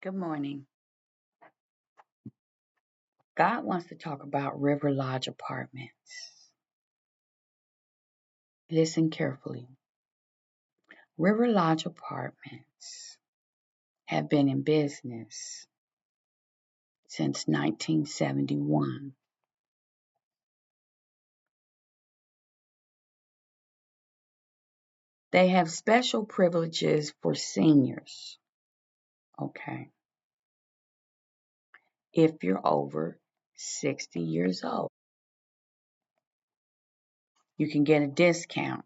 Good morning. God wants to talk about Riverlodge Apartments. Listen carefully. Riverlodge Apartments have been in business since 1971. They have special privileges for seniors. Okay. If you're over 60 years old, you can get a discount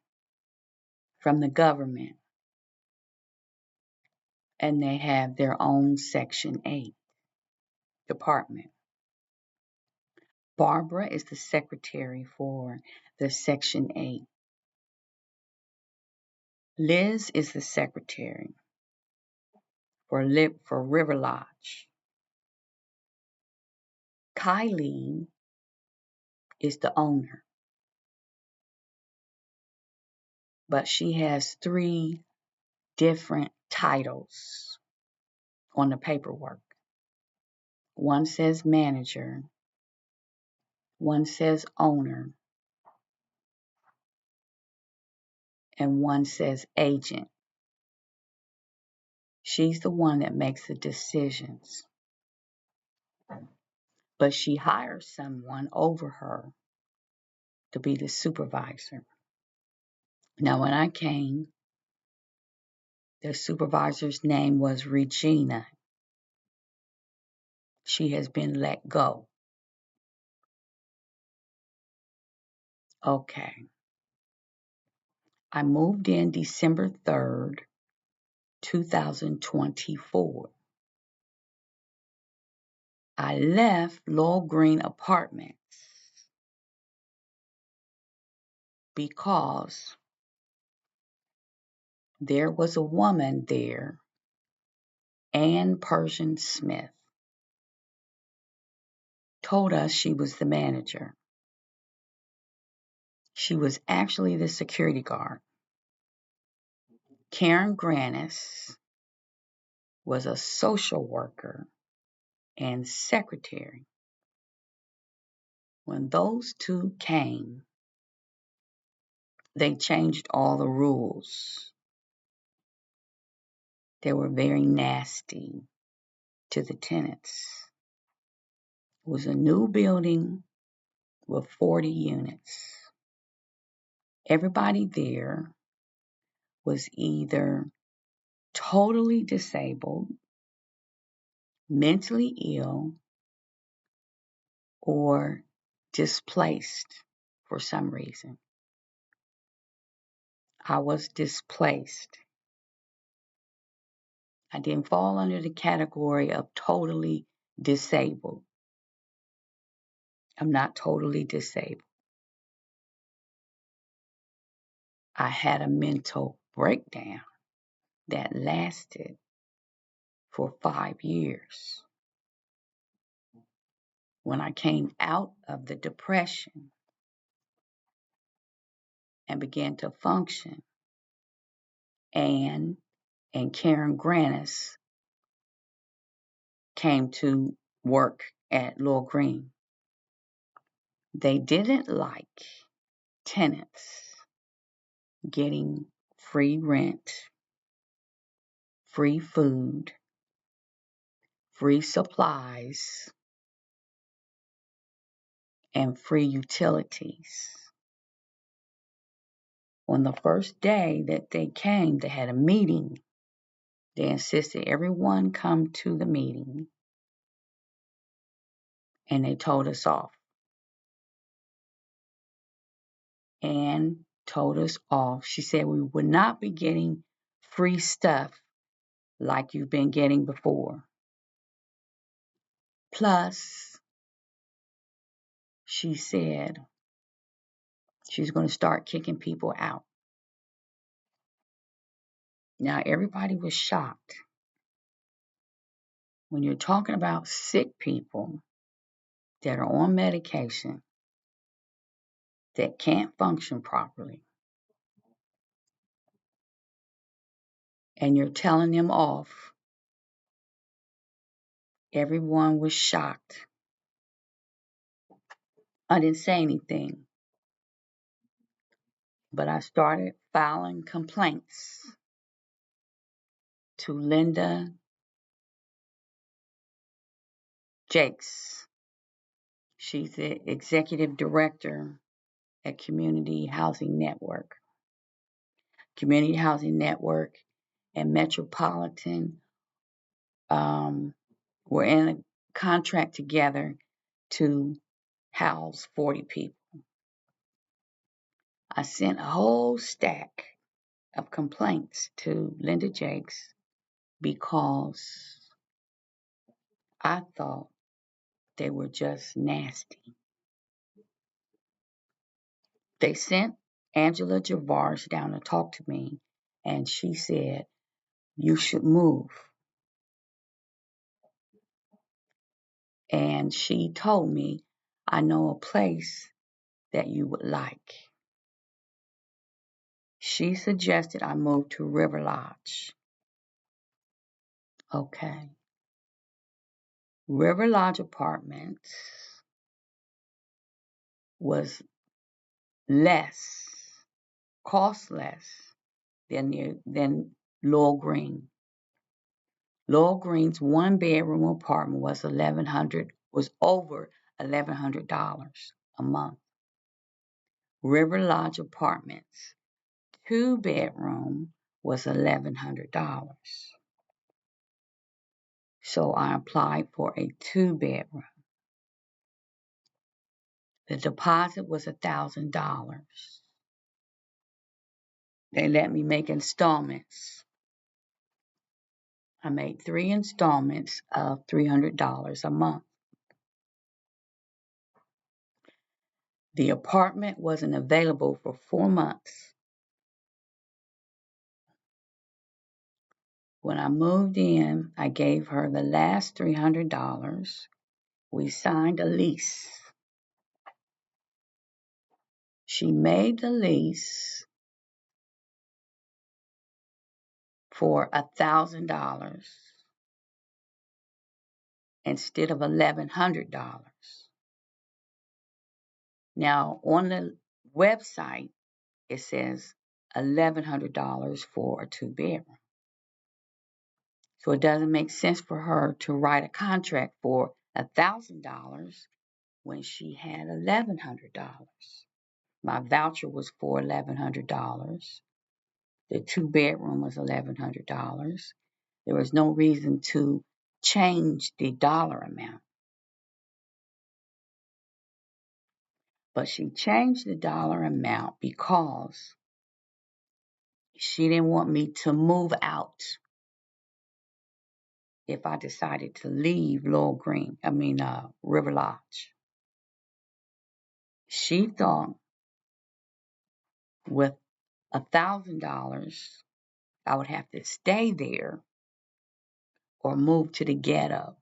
from the government, and they have their own Section 8 department. Barbara is the secretary for the Section 8. Liz is the secretary for River Lodge. Kylie is the owner, but she has three different titles on the paperwork. One says manager, one says owner, and one says agent. She's the one that makes the decisions, but she hires someone over her to be the supervisor. Now, when I came, the supervisor's name was Regina. She has been let go. Okay. I moved in December 3rd, 2024. I left Laurel Green Apartments because there was a woman there, Ann Persian Smith, told us she was the manager. She was actually the security guard. Karen Grannis was a social worker and secretary. When those two came, they changed all the rules. They were very nasty to the tenants. It was a new building with 40 units. Everybody there was either totally disabled, mentally ill, or displaced for some reason. I was displaced. I didn't fall under the category of totally disabled. I'm not totally disabled. I had a mental breakdown that lasted for 5 years. When I came out of the depression and began to function, Anne and Karen Grannis came to work at Laurel Green. They didn't like tenants getting free rent, free food, free supplies, and free utilities. On the first day that they came, they had a meeting. They insisted everyone come to the meeting, and they told us off. Anne told us off. She said we would not be getting free stuff like you've been getting before. Plus, she said she's going to start kicking people out. Now, everybody was shocked. When you're talking about sick people that are on medication that can't function properly, and you're telling them off Everyone was shocked. I didn't say anything, but I started filing complaints to Linda Jakes. She's the executive director at Community Housing Network. Community Housing Network and Metropolitan were in a contract together to house 40 people. I sent a whole stack of complaints to Linda Jakes because I thought they were just nasty. They sent Angela Javars down to talk to me, and she said, "You should move." And she told me, "I know a place that you would like." She suggested I move to Riverlodeg. Okay. Riverlodge Apartments was less, cost less than Laurel Green. Laurel Green's one bedroom apartment was over $1,100 a month. Riverlodge Apartments 2 bedroom was $1,100. So I applied for a 2 bedroom. The deposit was $1,000. They let me make installments. I made 3 installments of $300 a month. The apartment wasn't available for 4 months. When I moved in, I gave her the last $300. We signed a lease. She made the lease for $1,000 instead of $1,100. Now, on the website, it says $1,100 for a 2 bedroom. So it doesn't make sense for her to write a contract for $1,000 when she had $1,100. My voucher was for $1,100. The 2 bedroom was $1,100. There was no reason to change the dollar amount. But she changed the dollar amount because she didn't want me to move out if I decided to leave Riverlodge. She thought with $1,000 I would have to stay there or move to the ghetto.